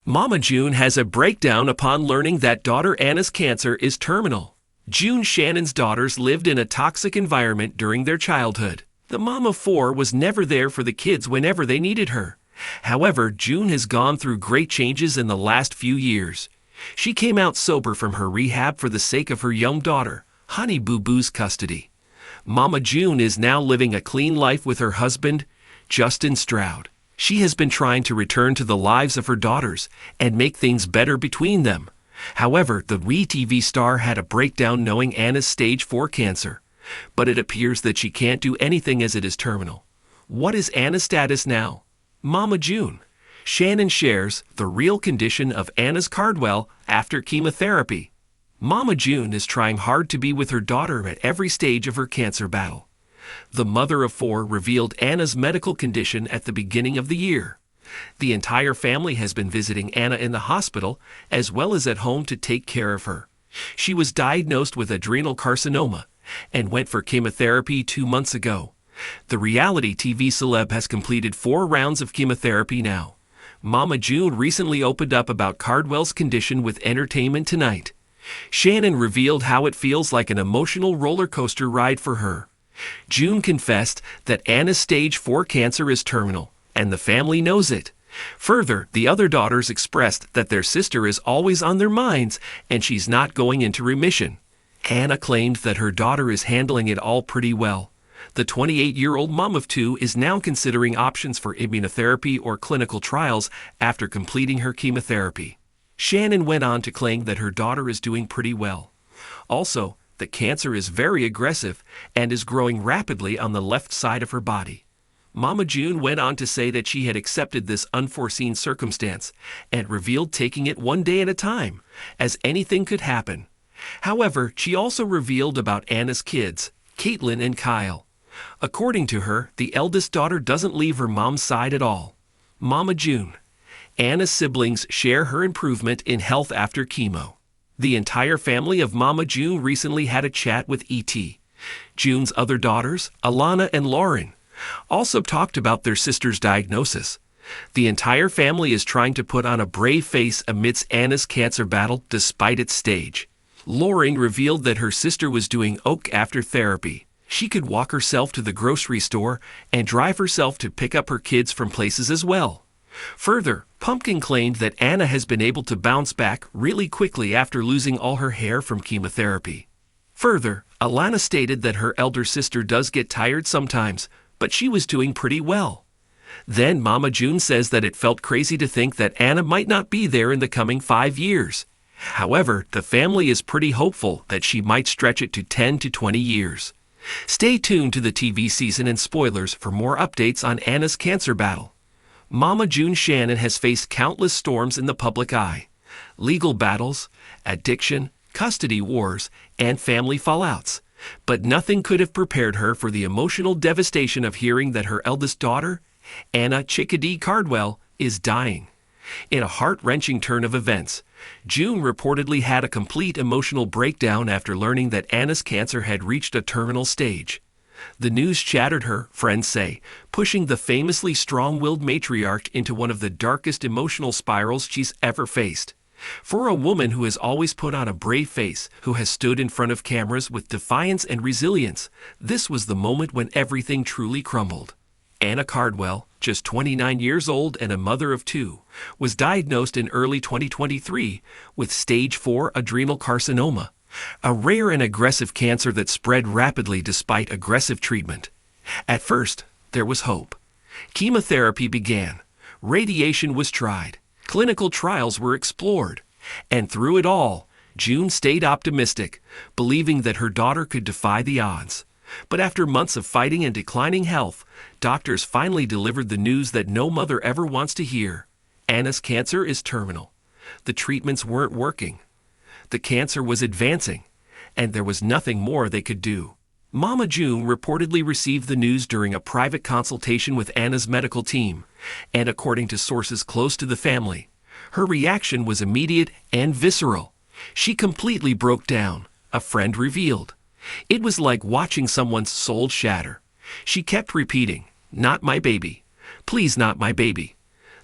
Mama June has a breakdown upon learning that daughter Anna's cancer is terminal. June Shannon's daughters lived in a toxic environment during their childhood. The mom of four was never there for the kids whenever they needed her. However, June has gone through great changes in the last few years. She came out sober from her rehab for the sake of her young daughter, Honey Boo Boo's custody. Mama June is now living a clean life with her husband, Justin Stroud. She has been trying to return to the lives of her daughters and make things better between them. However, the WeTV star had a breakdown knowing Anna's stage 4 cancer, but it appears that she can't do anything as it is terminal. What is Anna's status now? Mama June. Shannon shares the real condition of Anna's Cardwell after chemotherapy. Mama June is trying hard to be with her daughter at every stage of her cancer battle. The mother of four revealed Anna's medical condition at the beginning of the year. The entire family has been visiting Anna in the hospital as well as at home to take care of her. She was diagnosed with adrenal carcinoma and went for chemotherapy 2 months ago. The reality TV celeb has completed 4 rounds of chemotherapy now. Mama June recently opened up about Cardwell's condition with Entertainment Tonight. Shannon revealed how it feels like an emotional roller coaster ride for her. June confessed that Anna's stage 4 cancer is terminal, and the family knows it. Further, the other daughters expressed that their sister is always on their minds and she's not going into remission. Anna claimed that her daughter is handling it all pretty well. The 28-year-old mom of 2 is now considering options for immunotherapy or clinical trials after completing her chemotherapy. Shannon went on to claim that her daughter is doing pretty well. Also, the cancer is very aggressive and is growing rapidly on the left side of her body. Mama June went on to say that she had accepted this unforeseen circumstance and revealed taking it one day at a time, as anything could happen. However, she also revealed about Anna's kids, Caitlin and Kyle. According to her, the eldest daughter doesn't leave her mom's side at all. Mama June. Anna's siblings share her improvement in health after chemo. The entire family of Mama June recently had a chat with E.T. June's other daughters, Alana and Lauren, also talked about their sister's diagnosis. The entire family is trying to put on a brave face amidst Anna's cancer battle despite its stage. Lauren revealed that her sister was doing okay after therapy. She could walk herself to the grocery store and drive herself to pick up her kids from places as well. Further, Pumpkin claimed that Anna has been able to bounce back really quickly after losing all her hair from chemotherapy. Further, Alana stated that her elder sister does get tired sometimes, but she was doing pretty well. Then Mama June says that it felt crazy to think that Anna might not be there in the coming 5 years. However, the family is pretty hopeful that she might stretch it to 10 to 20 years. Stay tuned to the TV season and spoilers for more updates on Anna's cancer battle. Mama June Shannon has faced countless storms in the public eye. Legal battles, addiction, custody wars, and family fallouts. But nothing could have prepared her for the emotional devastation of hearing that her eldest daughter, Anna Chickadee Cardwell, is dying. In a heart-wrenching turn of events, June reportedly had a complete emotional breakdown after learning that Anna's cancer had reached a terminal stage. The news shattered her, friends say, pushing the famously strong-willed matriarch into one of the darkest emotional spirals she's ever faced. For a woman who has always put on a brave face, who has stood in front of cameras with defiance and resilience, this was the moment when everything truly crumbled. Anna Cardwell, just 29 years old and a mother of 2, was diagnosed in early 2023 with stage 4 adrenal carcinoma, a rare and aggressive cancer that spread rapidly despite aggressive treatment. At first, there was hope. Chemotherapy began, radiation was tried, clinical trials were explored, and through it all, June stayed optimistic, believing that her daughter could defy the odds. But after months of fighting and declining health, doctors finally delivered the news that no mother ever wants to hear. Anna's cancer is terminal. The treatments weren't working. The cancer was advancing, and there was nothing more they could do. Mama June reportedly received the news during a private consultation with Anna's medical team, and according to sources close to the family, her reaction was immediate and visceral. She completely broke down, a friend revealed. It was like watching someone's soul shatter. She kept repeating, "Not my baby. Please not my baby."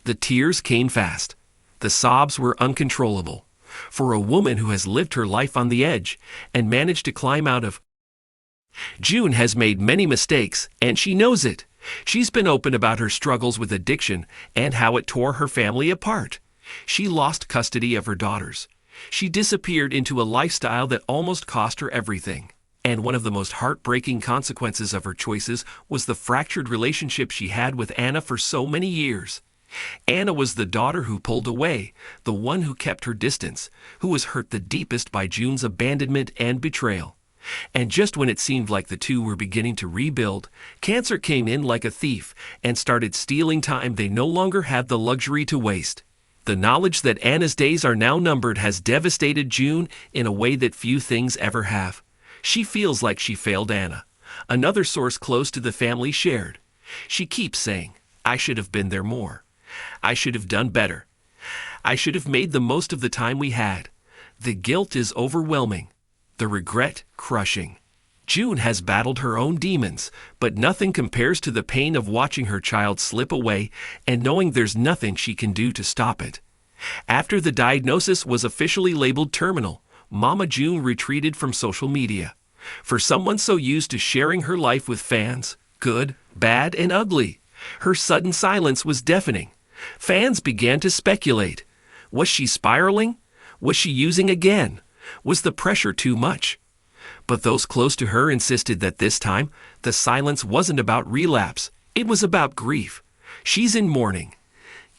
The tears came fast. The sobs were uncontrollable. For a woman who has lived her life on the edge and managed to climb out of, June has made many mistakes, and she knows it. She's been open about her struggles with addiction and how it tore her family apart. She lost custody of her daughters. She disappeared into a lifestyle that almost cost her everything. And one of the most heartbreaking consequences of her choices was the fractured relationship she had with Anna for so many years. Anna was the daughter who pulled away, the one who kept her distance, who was hurt the deepest by June's abandonment and betrayal. And just when it seemed like the two were beginning to rebuild, cancer came in like a thief and started stealing time they no longer had the luxury to waste. The knowledge that Anna's days are now numbered has devastated June in a way that few things ever have. She feels like she failed Anna. Another source close to the family shared. She keeps saying, "I should have been there more. I should have done better. I should have made the most of the time we had." The guilt is overwhelming. The regret crushing. June has battled her own demons, but nothing compares to the pain of watching her child slip away and knowing there's nothing she can do to stop it. After the diagnosis was officially labeled terminal, Mama June retreated from social media. For someone so used to sharing her life with fans, good, bad, and ugly, her sudden silence was deafening. Fans began to speculate. Was she spiraling? Was she using again? Was the pressure too much? But those close to her insisted that this time, the silence wasn't about relapse. It was about grief. She's in mourning.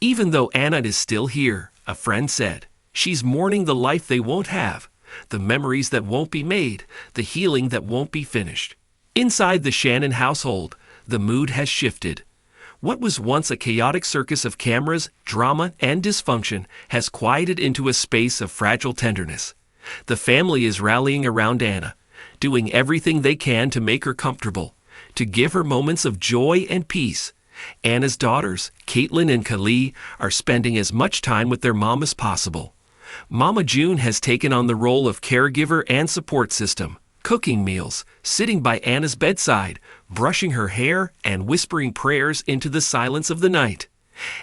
Even though Anna is still here, a friend said, she's mourning the life they won't have, the memories that won't be made, the healing that won't be finished. Inside the Shannon household, the mood has shifted. What was once a chaotic circus of cameras, drama, and dysfunction has quieted into a space of fragile tenderness. The family is rallying around Anna, doing everything they can to make her comfortable, to give her moments of joy and peace. Anna's daughters, Caitlin and Kali, are spending as much time with their mom as possible. Mama June has taken on the role of caregiver and support system, cooking meals, sitting by Anna's bedside, brushing her hair, and whispering prayers into the silence of the night.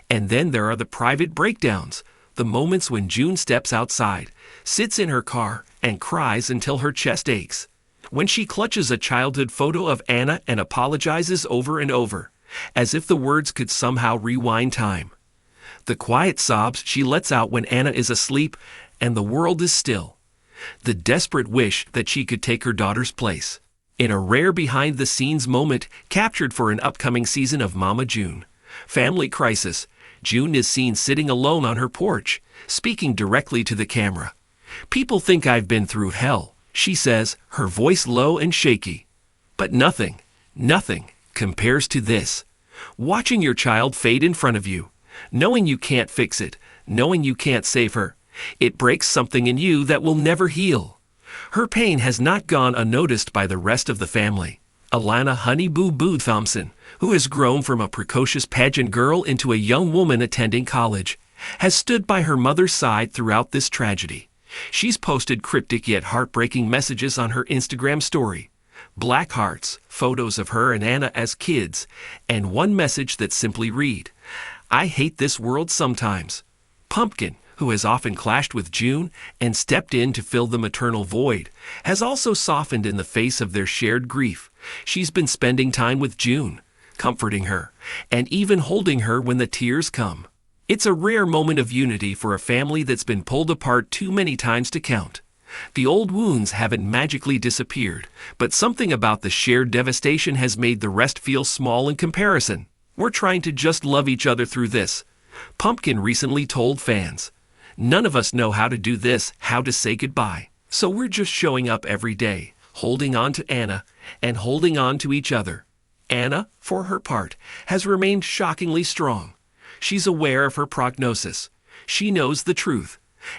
And then there are the private breakdowns, the moments when June steps outside, sits in her car, and cries until her chest aches. When she clutches a childhood photo of Anna and apologizes over and over, as if the words could somehow rewind time. The quiet sobs she lets out when Anna is asleep and the world is still. The desperate wish that she could take her daughter's place. In a rare behind-the-scenes moment captured for an upcoming season of Mama June. Family crisis. June is seen sitting alone on her porch, speaking directly to the camera. "People think I've been through hell," she says, her voice low and shaky. But nothing compares to this. Watching your child fade in front of you, knowing you can't fix it, knowing you can't save her, it breaks something in you that will never heal. Her pain has not gone unnoticed by the rest of the family. Alana Honey Boo Boo Thompson, who has grown from a precocious pageant girl into a young woman attending college, has stood by her mother's side throughout this tragedy. She's posted cryptic yet heartbreaking messages on her Instagram story. Black hearts, photos of her and Anna as kids, and one message that simply read, "I hate this world sometimes." Pumpkin, who has often clashed with June and stepped in to fill the maternal void, has also softened in the face of their shared grief. She's been spending time with June, comforting her, and even holding her when the tears come. It's a rare moment of unity for a family that's been pulled apart too many times to count. The old wounds haven't magically disappeared, but something about the shared devastation has made the rest feel small in comparison. "We're trying to just love each other through this," Pumpkin recently told fans. "None of us know how to do this, how to say goodbye. So we're just showing up every day, holding on to Anna, and holding on to each other." Anna, for her part, has remained shockingly strong. She's aware of her prognosis. She knows the truth.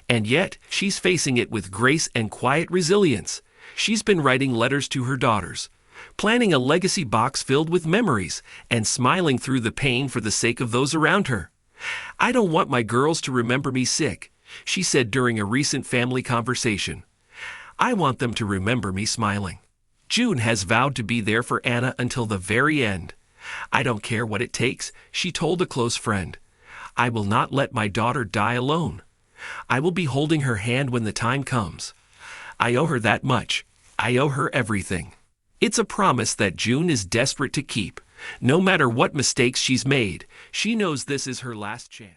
And yet, she's facing it with grace and quiet resilience. She's been writing letters to her daughters, planning a legacy box filled with memories, and smiling through the pain for the sake of those around her. "I don't want my girls to remember me sick," she said during a recent family conversation. "I want them to remember me smiling." June has vowed to be there for Anna until the very end. "I don't care what it takes," she told a close friend. I will not let my daughter die alone. I will be holding her hand when the time comes. I owe her that much. I owe her everything. It's a promise that June is desperate to keep. No matter what mistakes she's made, she knows this is her last chance.